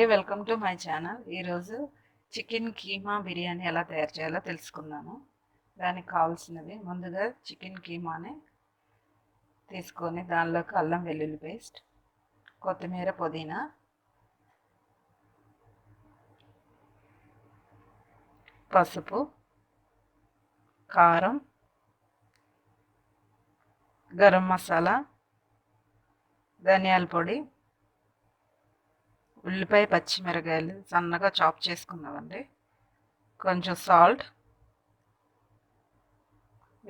అండి, welcome to my channel. ఈరోజు chicken keema biryani ఎలా తయారు చేయాలో తెలుసుకుందాము. దానికి కావాల్సినవి ముందుగా చికెన్ కీమాని తీసుకొని దానిలోకి అల్లం వెల్లుల్లి పేస్ట్, కొత్తిమీర, పుదీనా, పసుపు, కారం, గరం మసాలా, ధనియాల పొడి, ఉల్లిపాయ, పచ్చిమిరకాయలు సన్నగా చాప్ చేసుకున్నామండి, కొంచెం సాల్ట్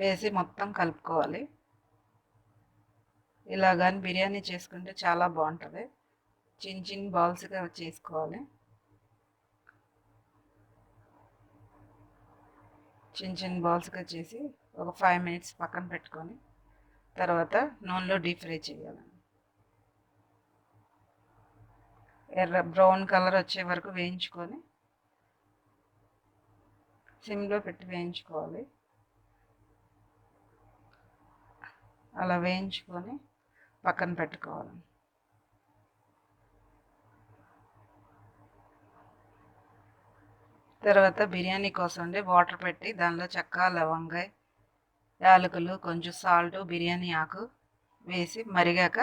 వేసి మొత్తం కలుపుకోవాలి. ఇలా కానీ బిర్యానీ చేసుకుంటే చాలా బాగుంటుంది. చిన్న చిన్న బాల్స్గా చేసుకోవాలి. చిన్న చిన్న బాల్స్గా చేసి ఒక 5 మినిట్స్ పక్కన పెట్టుకొని తర్వాత నూనెలో డీప్ ఫ్రై చేయాలి. బ్రౌన్ కలర్ వచ్చే వరకు వేయించుకొని సిమ్లో పెట్టి వేయించుకోవాలి. అలా వేయించుకొని పక్కన పెట్టుకోవాలి. తర్వాత బిర్యానీ కోసం వాటర్ పెట్టి దానిలో చెక్క, లవంగాయ, యాలకులు, కొంచెం సాల్ట్, బిర్యానీ ఆకు వేసి మరిగాక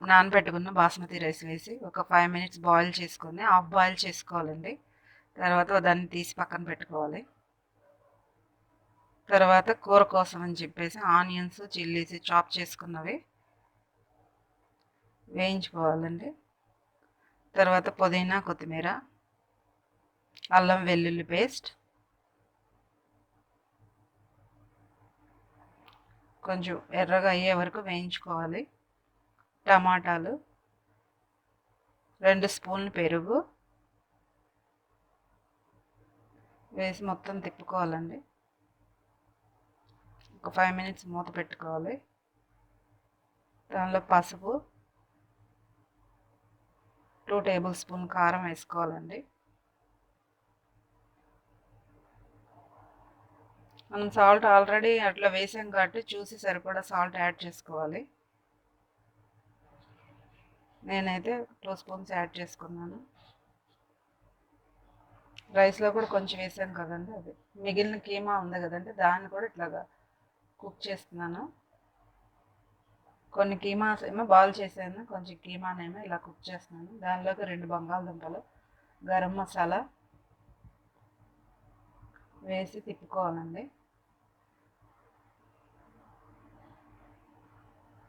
నానబెట్టుకున్న బాస్మతి రైస్ వేసి ఒక 5 మినిట్స్ బాయిల్ చేసుకొని హాఫ్ బాయిల్ చేసుకోవాలండి. తర్వాత దాన్ని తీసి పక్కన పెట్టుకోవాలి. తర్వాత కూర కోసం అని చెప్పేసి ఆనియన్స్, చిల్లీస్ చాప్ చేసుకున్నవి వేయించుకోవాలండి. తర్వాత పుదీనా, కొత్తిమీర, అల్లం వెల్లుల్లి పేస్ట్, కొంచెం ఎర్రగా అయ్యే వరకు వేయించుకోవాలి. టమాటాలు, 2 స్పూన్లు పెరుగు వేసి మొత్తం తిప్పుకోవాలండి. ఒక 5 మినిట్స్ మూత పెట్టుకోవాలి. దానిలో పసుపు, 2 టేబుల్ స్పూన్ కారం వేసుకోవాలండి. మనం సాల్ట్ ఆల్రెడీ అట్లా వేసాం కాబట్టి చూసి సరిపడా సాల్ట్ యాడ్ చేసుకోవాలి. నేనైతే 2 స్పూన్స్ యాడ్ చేసుకున్నాను. రైస్లో కూడా కొంచెం వేసాం కదండి, అది మిగిలిన కీమా ఉంది కదండి, దాన్ని కూడా ఇట్లాగా కుక్ చేస్తున్నాను. కొన్ని కీమాస్ ఏమో బాల్ చేశాను, కొంచెం కీమానేమో ఇలా కుక్ చేస్తున్నాను. దానిలోకి 2 బంగాళదుంపలు, గరం మసాలా వేసి తిప్పుకోవాలండి.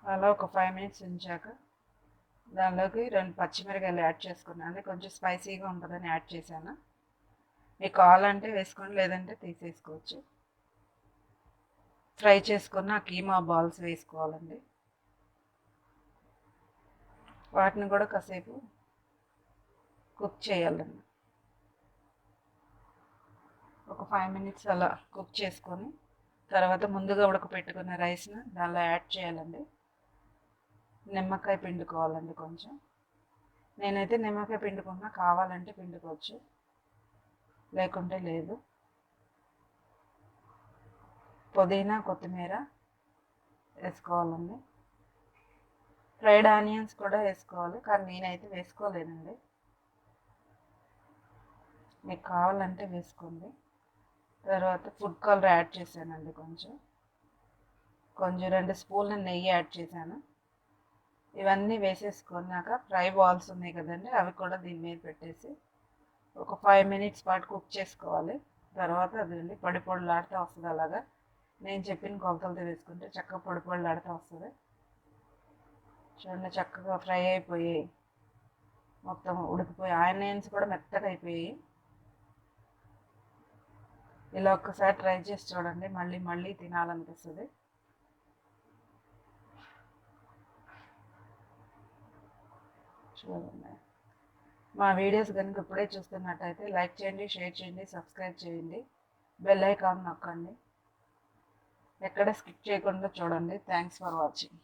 అలా ఒక 5 మినిట్స్ ఉంచాక దానిలోకి 2 పచ్చిమిరకాయలు యాడ్ చేసుకున్నాను. కొంచెం స్పైసీగా ఉంటుందని యాడ్ చేశాను. మీకు కావాలంటే వేసుకోండి, లేదంటే తీసేసుకోవచ్చు. ఫ్రై చేసుకున్న కీమా బాల్స్ వేసుకోవాలండి. వాటిని కూడా కాసేపు కుక్ చేయాలండి. ఒక 5 మినిట్స్ అలా కుక్ చేసుకొని తర్వాత ముందుగా ఉడకపెట్టుకున్న రైస్ని దానిలో యాడ్ చేయాలండి. నిమ్మకాయ పిండుకోవాలండి కొంచెం. నేనైతే నిమ్మకాయ పిండుకున్నా, కావాలంటే పిండుకోవచ్చు, లేకుంటే లేదు. పుదీనా, కొత్తిమీర వేసుకోవాలండి. ఫ్రైడ్ ఆనియన్స్ కూడా వేసుకోవాలి, కానీ నేనైతే వేసుకోలేనండి. మీకు కావాలంటే వేసుకోండి. తర్వాత ఫుడ్ కలర్ యాడ్ చేశానండి. కొంచెం 2 స్పూన్ల నెయ్యి యాడ్ చేశాను. ఇవన్నీ వేసేసుకున్నాక ఫ్రై బాల్స్ ఉన్నాయి కదండి, అవి కూడా దీని మీద పెట్టేసి ఒక 5 మినిట్స్ పాటు కుక్ చేసుకోవాలి. తర్వాత అదండి పొడి పొడిలాడుతూ వస్తుంది. అలాగా నేను చెప్పిన కొలతలతో వేసుకుంటే చక్కగా పొడి పొడిలాడుతూ వస్తుంది. చూడండి, చక్కగా ఫ్రై అయిపోయాయి, మొత్తం ఉడికిపోయి ఆనియన్స్ కూడా మెత్తగా అయిపోయాయి. ఇలా ఒక్కసారి ట్రై చేసి చూడండి, మళ్ళీ మళ్ళీ తినాలనిపిస్తుంది. చూడండి, మా వీడియోస్ కనుక ఇప్పుడే చూస్తున్నట్టయితే లైక్ చేయండి, షేర్ చేయండి, సబ్స్క్రైబ్ చేయండి, బెల్ ఐకాన్ నొక్కండి. ఎక్కడ స్కిప్ చేయకుండా చూడండి. Thanks for watching.